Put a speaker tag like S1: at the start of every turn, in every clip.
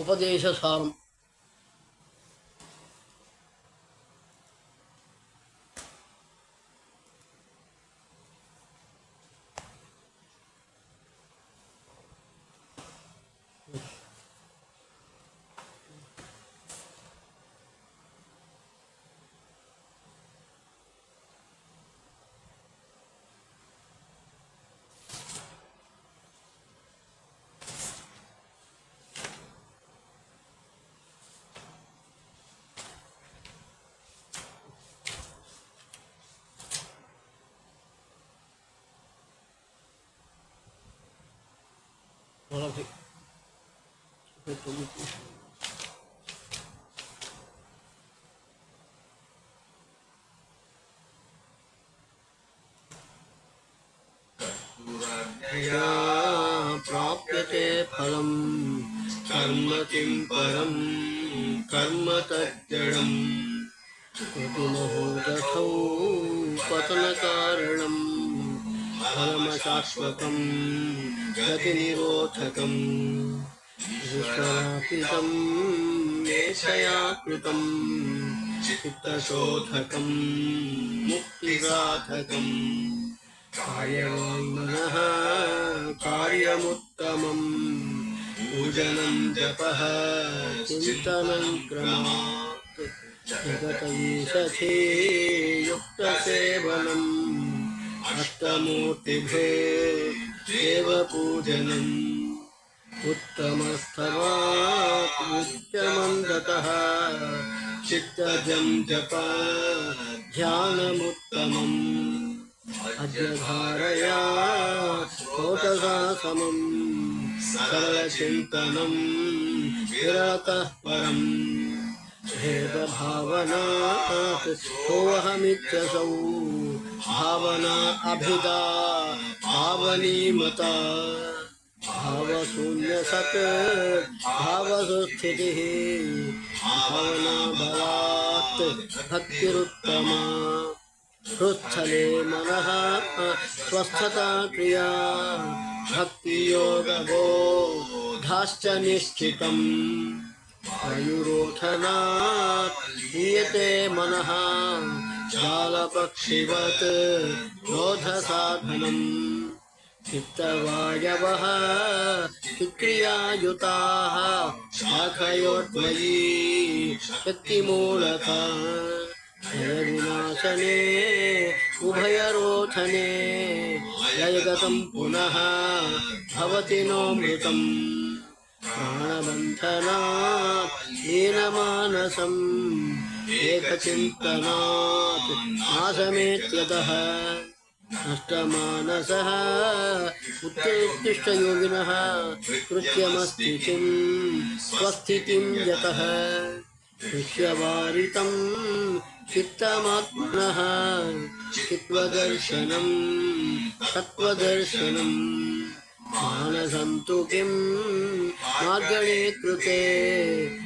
S1: उपदेशसारम्। प्राप्यते फलम् कर्म किं परं कर्म तज्जडम् कृतिमहोदथौ पतनकारणं फलमशाश्वतं गतिनिरोधकम् ईश्वरार्पितं मेषया कृतं चित्तशोधकं मुक्तिसाधकम् कायमनः कार्यमुत्तमम् पूजनं जपः चिन्तनं क्रमात् जगतैषथे युक्तसेवनम् अष्टमूर्तिभ्यो देवपूजनम् उत्तमस्तवात् उच्चमन्दतः चित्तजं जप ध्यानमुत्तमम् अद्यधारया कोटसा समम् सरलचिन्तनं विरतः परम् भेदभावनात् सोऽहमित्यसौ भावना अभिदा भावनीमता भावशून्यसत् भावसुस्थितिः भावना बलात् भक्तिरुत्तमा हृत्स्थले मनः स्वस्थता क्रिया भक्तियोगबोधाश्च निश्चितम् आयुरोधनात् लीयते मनः जालपक्षिवत् रोधसाधनम् चित्तवायवः चित्क्रियायुताः शाखयोर्द्वयी शक्तिमूलका विनाशने उभयरोधने लयगतं पुनः भवति नोऽमृतम् प्राणबन्धनात् लीनमानसम् एकचिन्तनात् नाशमेत्यतः नष्टमानसः उत्तिष्ठयोगिनः कृत्यमस्थितिं स्वस्थितिं यतः दृश्यवारितं चित्तमात्मनः चित्वदर्शनं तत्त्वदर्शनं मानसं तु किं मार्गणे कृते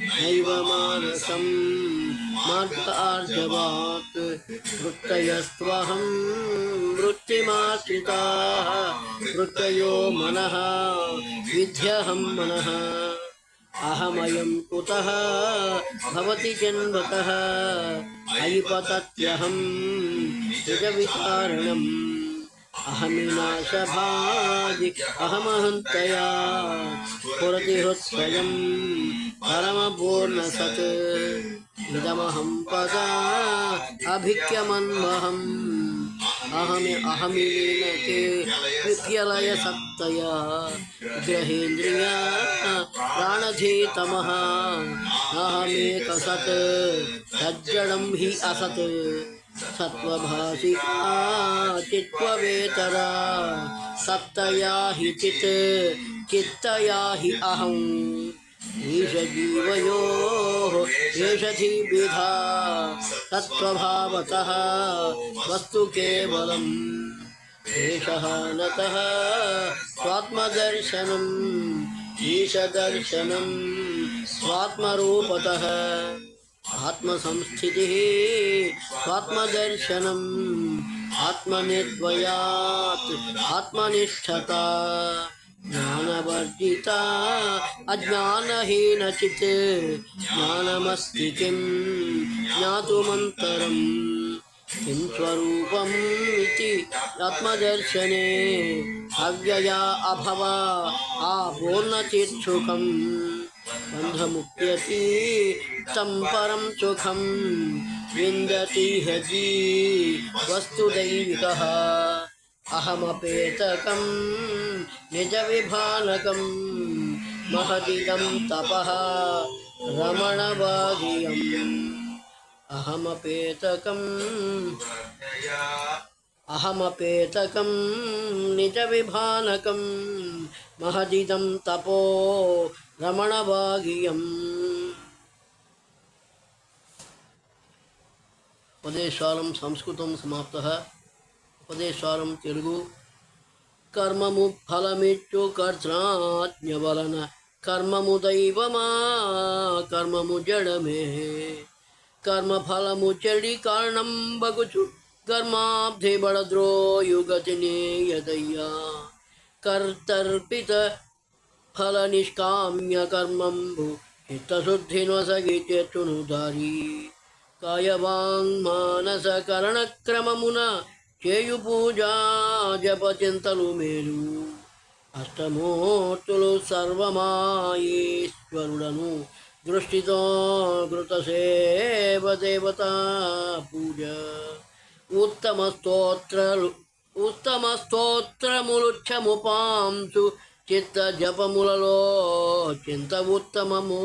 S1: नैव मानसं मार्गार्जवात् वृत्तयस्त्वहं वृत्तिमाश्रिताः वृत्तयो मनः विध्यहं मनः अहमयं कुतः भवति जन्मतः अयि पतत्यहं निजविकारणम् अहमिनाशभाजि अहमहन्तया स्फुरति हृत्स्वयं परमपूर्णसत् इदमहं पदा अभिक्यमन्वहम् अहमिलीनते कृत्यलयसत्तया ग्रहेन्द्रिया प्राणधीतमः अहमेकसत् तज्जडं हि असत् सत्त्वभासिका चित्त्ववेतरा सत्तया हि चित्तया हि अहम् ईशजीवयोः एषधीविधा तत्त्वभावतः वस्तु केवलम् एषः नतः स्वात्मदर्शनम् ईशदर्शनम् स्वात्मरूपतः आत्मसंस्थितिः स्वात्मदर्शनम् आत्मनिर्द्वयात् आत्मनिष्ठता జ్ఞానవర్జిత అజ్ఞానహీనచిత్ జ్ఞానమస్తి కిం జ్ఞాతుమంతరం కిం స్వరూపం ఇతి ఆత్మదర్శనే అవ్యయా అభవ ఆపూర్ణచిత్సుఖం బంధముక్త్యతి తం పరం సుఖం విందతి హి వస్తుదైవికః అహమపేతకం నిజవిభానకం మహదిదం తపః రమణవాదియం అహమపేతకం నిజవిభానకం మహదిదం తపో రమణవాగియం. ఉపదేశాలం సంస్కృతం సమాప్తః. ఉపదేశాలం తెలుగు. కర్మము ఫలమిచ్చు కర్త్రాజ్ఞవలన కర్మము దైవమా కర్మము జడమే కర్మఫలము చెడి కారణం బగుచు కర్మాబ్ధి బడద్రోయుగతిని యదయ్యా కర్తర్పిత ఫల నిష్కామ్య కర్మంబు చిత్తశుద్ధినొసగి చేతును దారి కాయవాంగ్మానస కరణక్రమమున చేయు పూజా జపచింతలు మేలు అష్టమూర్తులు సర్వమాయేశ్వరుడను దృష్టితో కృత సేవ దేవతా పూజ ఉత్తమ స్తోత్రములుచ్చముపాంసు చిత్త జపములలో చింత ఉత్తమము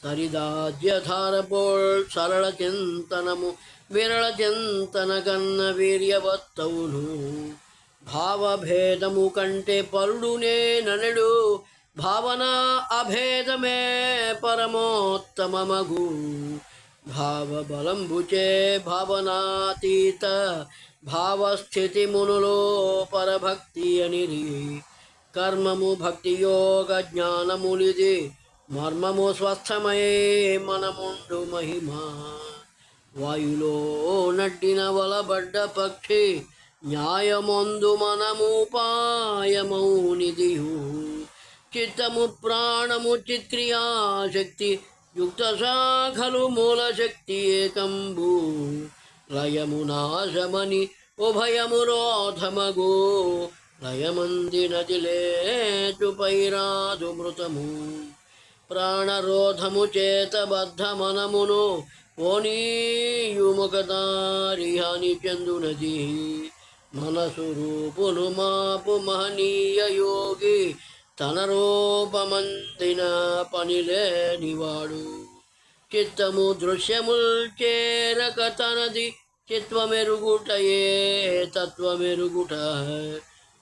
S1: సరిదాజ్యధారపోల్ సరళ చింతనము విరళ చింతన కన్న వీర్యవత్తవును భావభేదము కంటే పరుడునే ననడు భావన అభేదమే పరమోత్తమమగు భావబలంబుచే భావనాతీత భావస్థితి మునులో పరభక్తి అనిరి కర్మము భక్తి యోగ జ్ఞానములిది మర్మము స్వస్థమయే మనముండు మహిమా వాయులో నడ్డిన వలబడ్డ పక్షి న్యాయమందు మనముపాయమౌనిదియు చిత్తము ప్రాణము చిత్క్రియాశక్తి యుక్త శాఖలు మూలశక్తి ఏకంబు లయము నాశమని ఉభయము రోధమగో లయమంది నదిలేచు పైరాదు మృతము ప్రాణరోధము చేత బద్ధ మనమును ఓనీయుముఖదారి హాని చెందునది మనసు రూపును మాపు మహనీయ యోగి తన రూపమందిన పనిలేనివాడు చిత్తము దృశ్యముల్ చేరక తనది చిత్వమెరుగుటయే తత్వమెరుగుట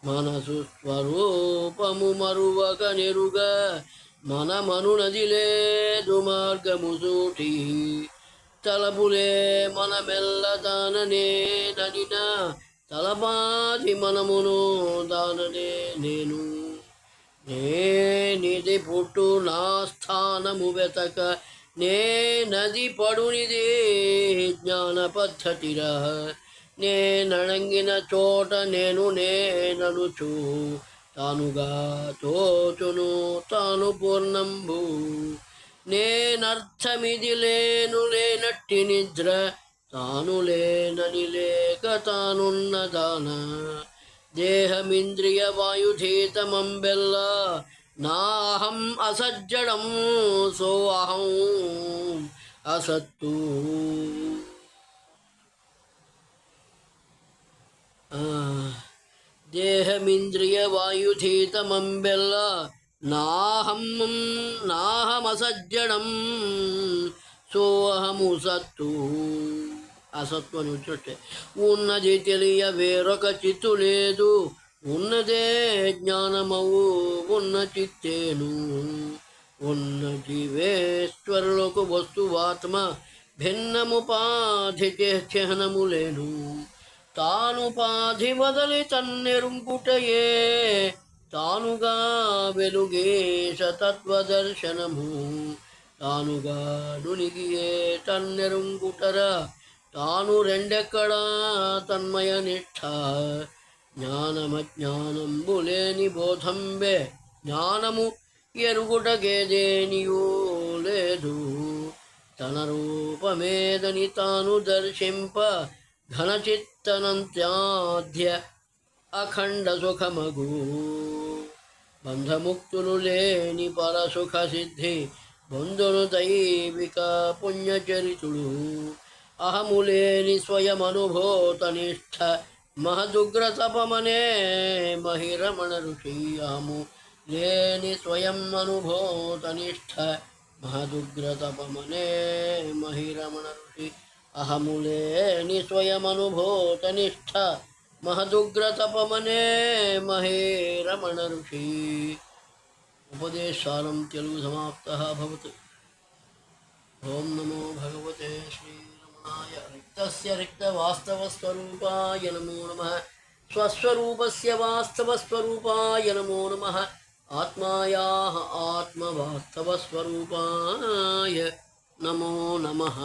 S1: మనసు స్వరూపము మరువక నెరుగ మనమనునది లేదు మార్గము సూటి తలపులే మనమెల్ల దాననే ననిన తలపాది మనమును దాననే నేను నేనిది పుట్టు నా స్థానము వెతక నే నది పడునిదే జ్ఞాన పద్ధతిరా నేనణంగిన చోట నేను నేననుచు తానుగా తోచును తాను పూర్ణంబు నేనర్థమిది లేను లేనట్టి నిద్ర తాను లేనని లేక తానున్న దాన దేహమింద్రియ వాయుధీతమంబెల్ల నాహం అసజ్జడం సో అహం అసత్తు దేహమింద్రియ వాయుధీతమంబెల్ల నాహమసజ్జడం సోహము సత్తు అసత్తు అని వచ్చే ఉన్నది తెలియ వేరొక చిత్తు లేదు ఉన్నదే జ్ఞానమవు ఉన్న చిత్తేను ఉన్నది వేశ్వరులకు వస్తువాత్మ భిన్నముపాధి చిహ్నము లేను తానుపాధి వదలి తన్నెరుంకుటయే తానుగా వెలుగేశ తత్వదర్శనము తానుగా నునిగియే తన్నెరుంకుటర తాను రెండెక్కడా తన్మయ నిష్ఠ జ్ఞానమజ్ఞానంబులేని బోధంబే జ్ఞానము ఎరుగుటకేదేనియూ లేదు. తన రూపమేదని తాను దర్శింప ఘనచిత్తనంత్యాధ్య అఖండ సుఖమగు. బంధముక్తులు లేని పరసుఖ సిద్ధి బంధును దైవిక పుణ్యచరితుడు. అహములేని స్వయమనుభూత నిష్ఠ మహదుగ్రతపమనే మహిరమణ ఋషి. అహము లేని స్వయం అనుభూత నిష్ఠ మహదుగ్రతపమనే మహిరమణ ఋషి. అహములేని స్వయమనుభూత నిష్ఠ మహదుగ్రతపమనే మహేరమణ ఋషి. ఉపదేశాలం తెలుగు సమాప్తః భవతు. ఓం నమో భగవతే శ్రీరమణాయ. రిక్తస్య రిక్తవాస్తవస్వరూపాయ నమో నమః. స్వస్వరూపస్య వాస్తవస్వరూపాయ నమో నమః. ఆత్మాయాః ఆత్మవాస్తవస్వరూపాయ నమో నమః.